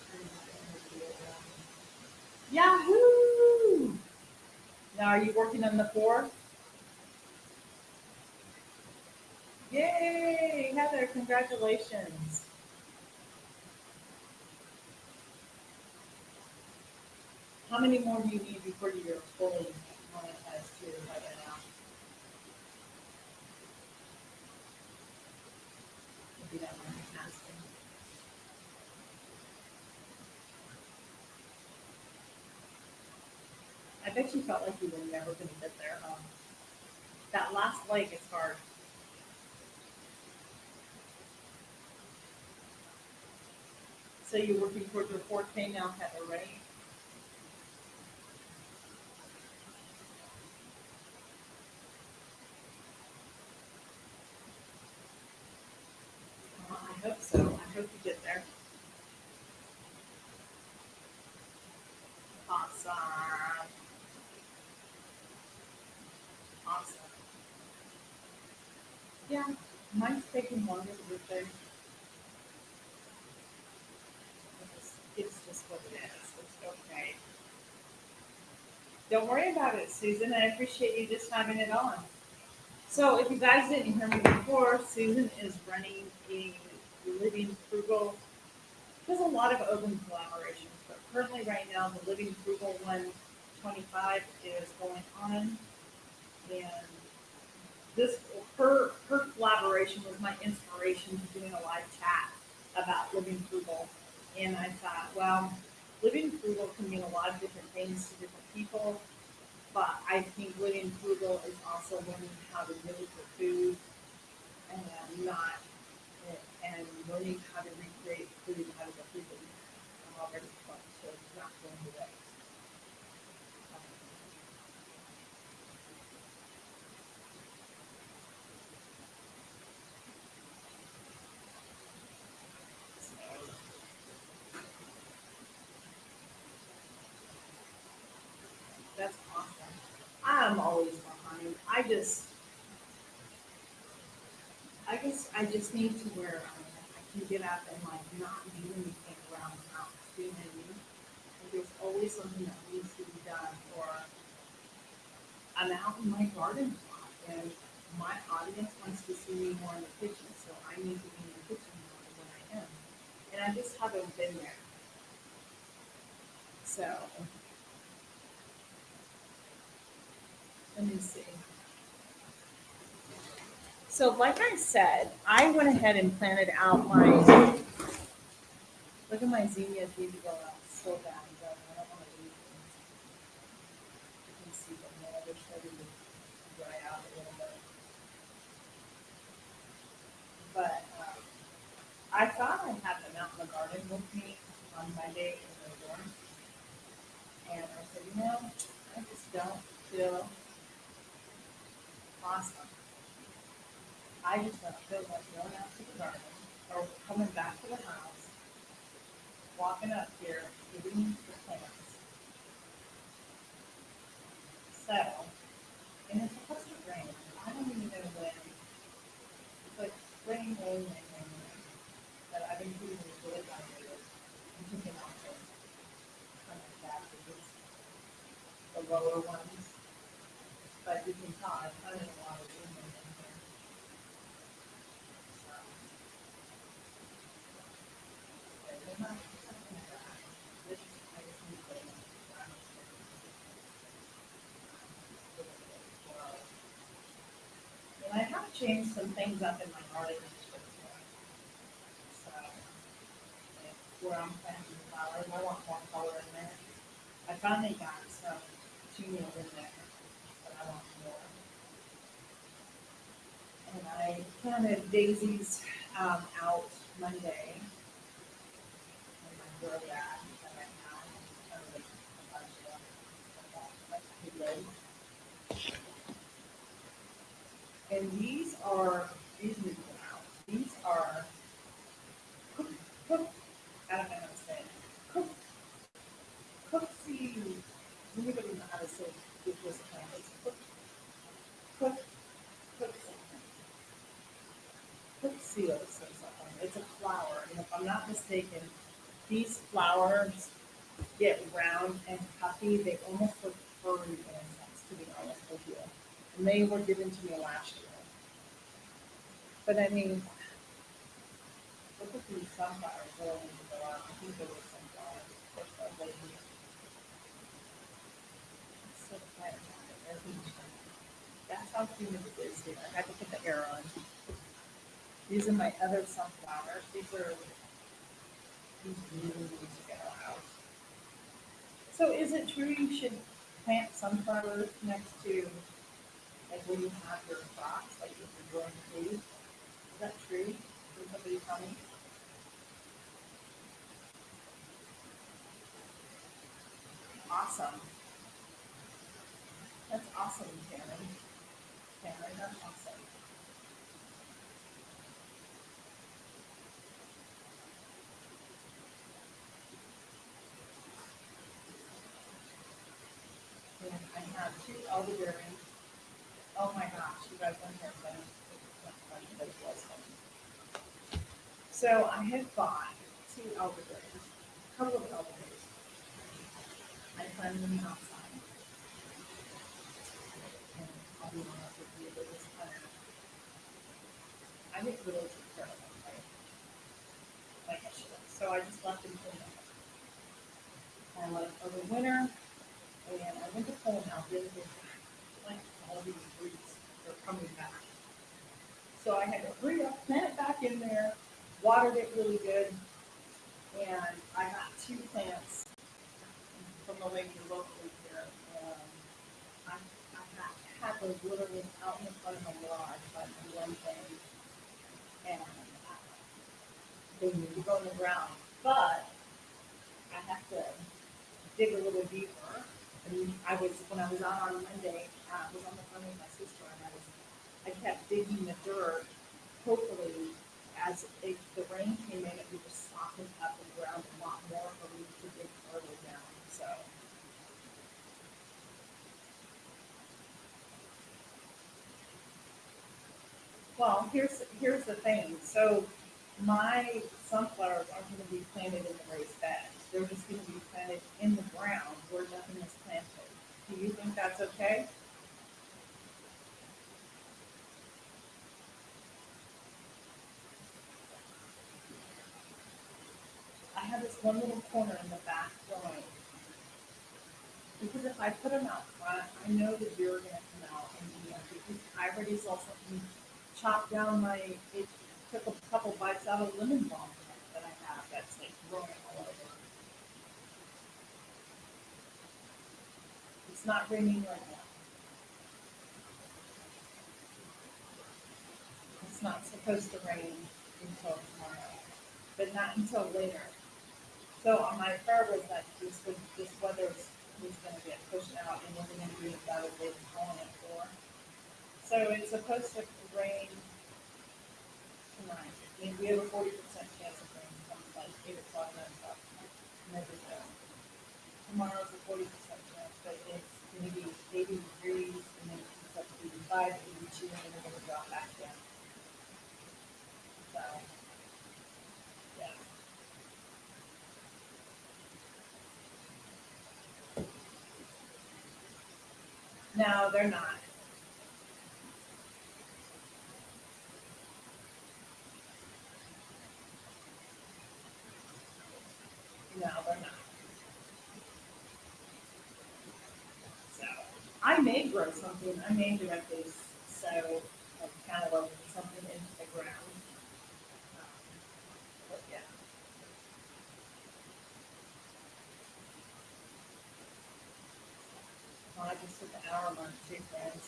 I didn't have my video done. Yahoo! Now, are you working on the 4? Yay, Heather, congratulations. How many more do you need before you're fully monetized too by then now? If you don't mind me asking. I bet you felt like you were never going to get there, huh? That last leg is hard. So you're working towards your 4K now, Heather, right? I hope so. I hope you get there. Awesome. Awesome. Yeah, mine's taking longer to get there. It's just what it is. It's okay. Don't worry about it, Susan. I appreciate you just having it on. So, if you guys didn't hear me before, Susan is running a Living Frugal. There's a lot of open collaborations, but currently, right now, the Living Frugal 125 is going on, and this her collaboration was my inspiration to doing a live chat about living frugal. And I thought, well, living frugal can mean a lot of different things to different people, but I think living frugal is also learning how to really for food and not and learning how to recreate food out of the food that we have already cooked, so it's not going to waste. So that's awesome. I'm always behind. I guess I just need to where I can get up and like not do anything around the house. Do you know what I mean? Like, there's always something that needs to be done, or I'm out in my garden a lot, and my audience wants to see me more in the kitchen, so I need to be in the kitchen more than I am. And I just haven't been there. So let me see. So, like I said, I went ahead and planted out my. Look at my zinnias need to go out so bad. I don't want to leave them. You can see them there. They're starting to dry out a little bit. But I thought I had them out in the garden with me on Monday in the dorm. And I said, I just don't feel awesome. I just don't feel like going out to the garden or coming back to the house walking up here, getting the plants settled, and it's supposed to rain. I don't even know when. It's like rain, rain, rain, rain, rain. But I've been keeping these really hydrated. I'm thinking also kind of that because the lower ones. But you can tell I've put in a lot of room in here. So, they're not something like that. This, I just need to and I have changed some things up in my garden this year. So, like, where I'm planting flowers, I want more color in there. I finally got some tulips in there, but I want more. And I planted daisies out Monday in my grow bag that I have. Like a bunch of them, like that, like and these need to come out. These are cook, cook, I don't know how to say it. Cook, cooksie. Does anybody know how to say this plant? It's cook, cook, cook, cookseals or something. It's a flower, and if I'm not mistaken, these flowers get round and puffy. They almost look furry insects, to be honest with you. And they were given to me last year. But I mean, look at these sunflowers going into the I think they were sunflowers. So quiet about it. That's how humid it is here. I had to put the air on. These are my other sunflowers. These really need to get out. So is it true you should plant sunflowers next to like where you have your crops, like if you're growing food? Is that true? Can somebody tell me? Awesome. That's awesome, Karen. Karen, that's awesome. And I have two elderberries. Oh my gosh, you guys want to hear something? It's not funny, but it was funny. So I had bought two elderberries, a couple of elderberries. I planted them outside, and I'll be honest with you, they just kind of, I didn't really take care of them, like I should have. So I just left them in there. I let them over winter, and I went to pull them out. Then they like all these roots are coming back. So I had to hurry up, plant it back in there, watered it really good, and I got two plants from a lady locally here. I, had those literally out in front of my garage, like one thing, and they need to go in the ground. But I have to dig a little deeper. And when I was out on Monday, I was on the phone with my sister, and I kept digging the dirt. Hopefully, as if the rain came in, it would just soften up the ground a lot more for me to dig further down. So, well, here's the thing. So, my sunflowers aren't going to be planted in the raised beds. They're just going to be planted in the ground where nothing is planted. Do you think that's okay? I have this one little corner in the back growing. Because if I put them out front, I know the deer are going to come out and eat them. Because I already saw something chop down it took a couple bites out of lemon balm that I have that's like growing all over. It's not raining right now. It's not supposed to rain until tomorrow, but not until later. So on my prayer was that this weather was going to get pushed out and wasn't going to be as bad as they were calling it for. So it's supposed to rain tonight. I mean, we have a 40% chance of rain from like 8 o'clock, 9 o'clock. Never know. Tomorrow's a 40% chance, but it's going to be 80 degrees, and then it's up to 85, 82, and then we're going to drop back down. So, yeah. No, they're not. No, they're not. So, I may grow something. I may directly sow like cantaloupe or something into the ground. Um, but yeah, well, I just took an hour lunch too, friends.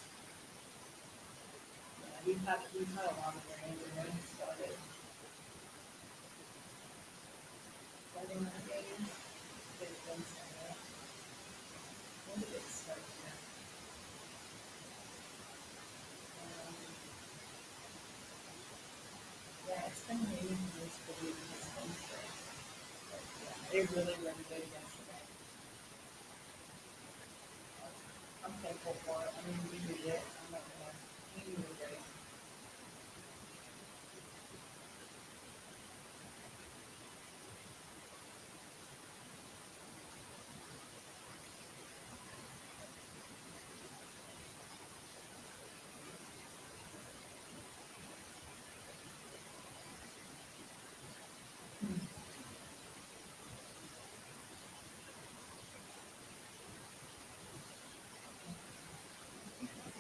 Yeah, we've had a lot of rain and rain started flooding that maybe. There's been some, when did it start here? Um, yeah, it's been raining most of the week this Wednesday. But yeah, it really, really good yesterday. I'm thankful for it. I mean, we needed it. I'm not gonna, we needed it.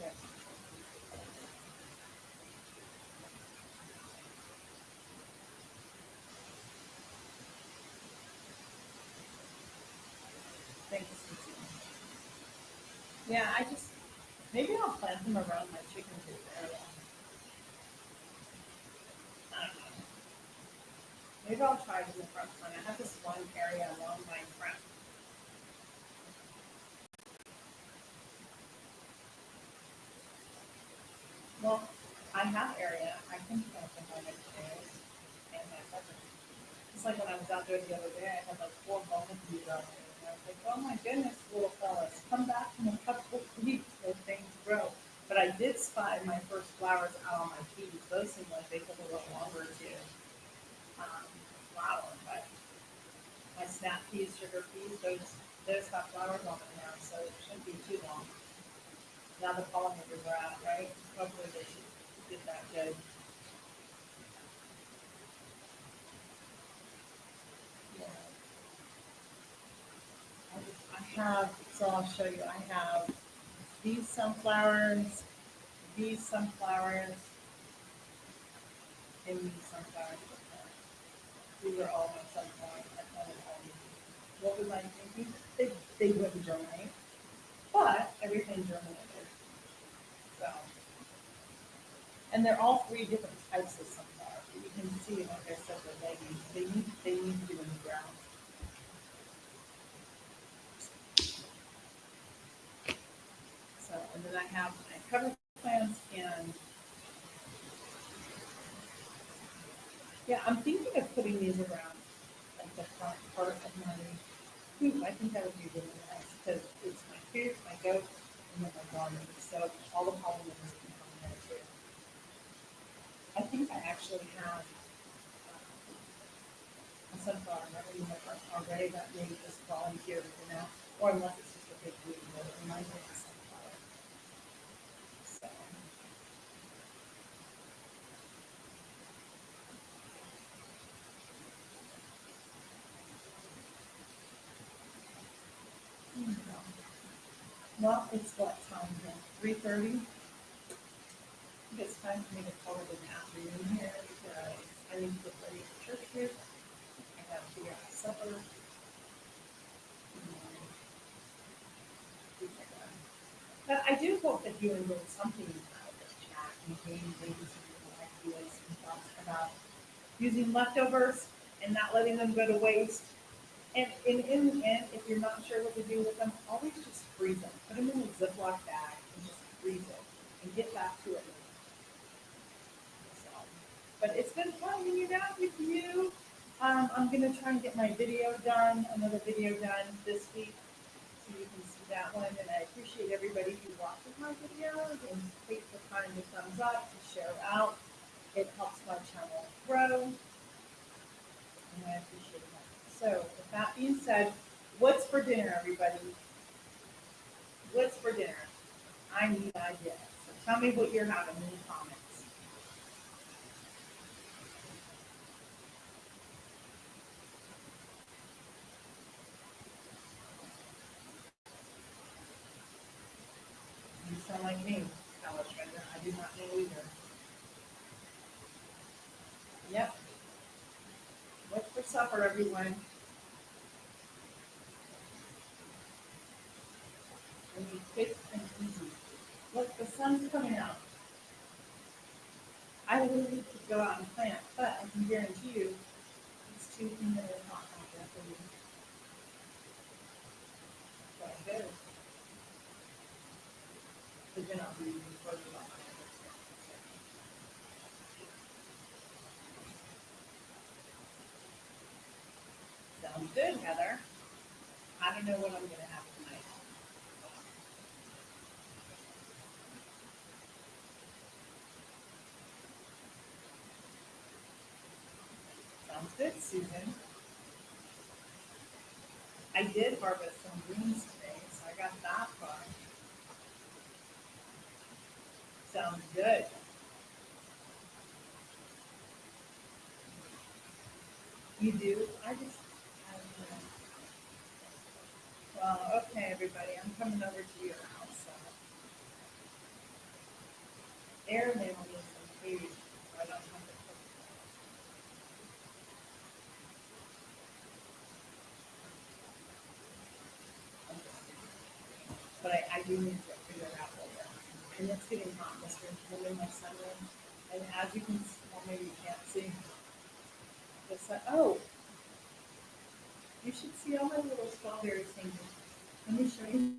Yeah. Thanks, Susie. Yeah, I just, maybe I'll plant them around my chicken coop area. I don't know. Maybe I'll try it in the front one. I have this one area along my front. Well, I have area. I can plant them by my potatoes and my peppers. It's like when I was out there the other day, I had like four bumblebees out there. And I was like, oh my goodness, little fellas, come back in a couple of weeks, those things grow. But I did spot my first flowers out on my peas. Those seem like they took a little longer to um, flower, but my snap peas, sugar peas, those got flowers on them now, so it shouldn't be too long. Now the pollinators are out, right? Hopefully they should get that good. Yeah. I have, so I'll show you. I have these sunflowers, these sunflowers, and these sunflowers. These are all my sunflowers. I planted all these. What was I thinking? They wouldn't germinate, but everything germinated. So, and they're all three different types of sunflower. You can see, like I said, the ladies, they need to be in the ground. So, and then I have my cover plants, and yeah, I'm thinking of putting these around like the front part of my coop. I think that would be really nice because it's my coop, my goats, and then my garden. So all the pollinators can come in there too. I think I actually have a sunflower right in my front already that maybe just volunteered, or unless it's just a big weed, but it reminds me of a sunflower. So, you know. Well, it's what time here? 3:30. It's time for me to call it an afternoon here because I need to get ready for church here. I have to figure out supper. And things like that. But I do hope that you enjoyed something out of this chat and gained maybe some little ideas and thoughts about using leftovers and not letting them go to waste. And in the end, if you're not sure what to do with them, always just freeze them. Put them in a Ziploc bag and just freeze it and get back to it. So, but it's been fun hanging out with you. I'm gonna try and get my video done, another video done this week, so you can see that one, and I appreciate everybody who watches my videos and takes the time to thumbs up, to share out. It helps my channel grow, and I appreciate that. So with that being said, what's for dinner, everybody? What's for dinner? I need ideas. So tell me what you're having in the comments. You sound like me, Alice Render. I do not know either. Yep. What's for supper, everyone? And be quick and easy. Look, the sun's coming out. I literally could go out and plant, but I can guarantee you it's too humid and hot out there for you. So I better. But then I'll be worried about my other stuff. Sounds good, Heather. I don't know what I'm gonna have tonight. Sounds good, Susan. I did harvest some greens today, so I got that far. Sounds good. You do? I don't know. Well, okay, everybody, I'm coming over to your house, so. Air mail me some food, so I don't have to cook. But I do need to figure it out later. And it's getting hot in this room, I'm in my sunroom. And as you can, well, maybe you can't see, the sun, oh, you should see all my little strawberries hanging. Let me show you.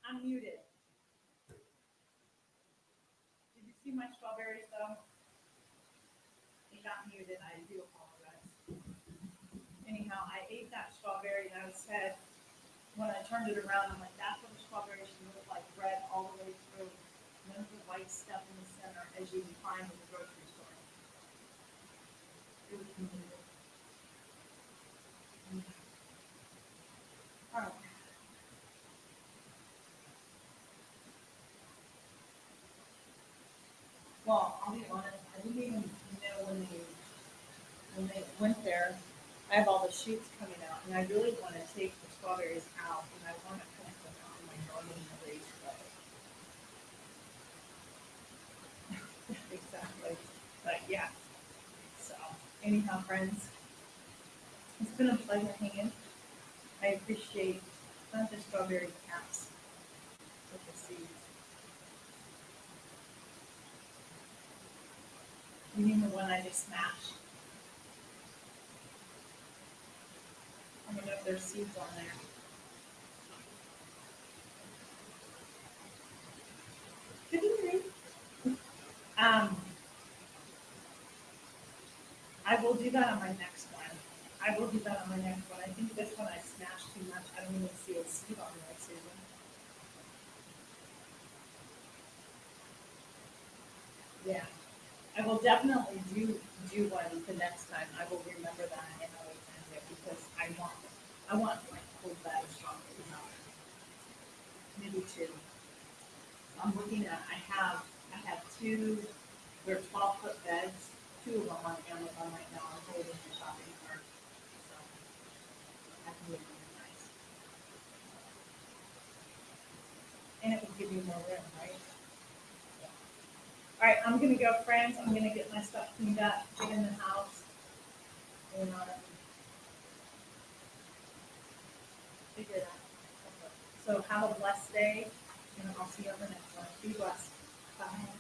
I'm muted. Did you see my strawberries though? They got muted, I do apologize. Anyhow, I ate that strawberry and I said, when I turned it around, I'm like, that's what a strawberry should look like, red all the way through. None of the white stuff in the center as you would find in the grocery store. It was muted. Oh. Well, I'll be honest, I didn't even know when they went there. I have all the shoots coming out, and I really want to take the strawberries out, and I want to plant them out in my garden in a raised bed. Exactly. But yeah. So anyhow, friends, it's been a pleasure hanging. I appreciate the strawberry caps with the seeds. You mean the one I just smashed? I don't know if there's seeds on there. Good evening. Um, I will do that on my next one. I will do that on my next one. I think this one I smashed too much. I don't even see a seed on there, Susan. Yeah. I will definitely do one the next time. I will remember that and I will send it because I want like whole bed of strawberries out. Maybe two. I'm looking at I have two, they're 12-foot beds, two of them on Amazon right now. I'm holding the shopping cart. So that can be really nice. And it would give you more room, right? Yeah. All right, I'm gonna go, friends. I'm gonna get my stuff cleaned up, get in the house, and figure it out. So have a blessed day, and I'll see you on the next one. Be blessed. Bye.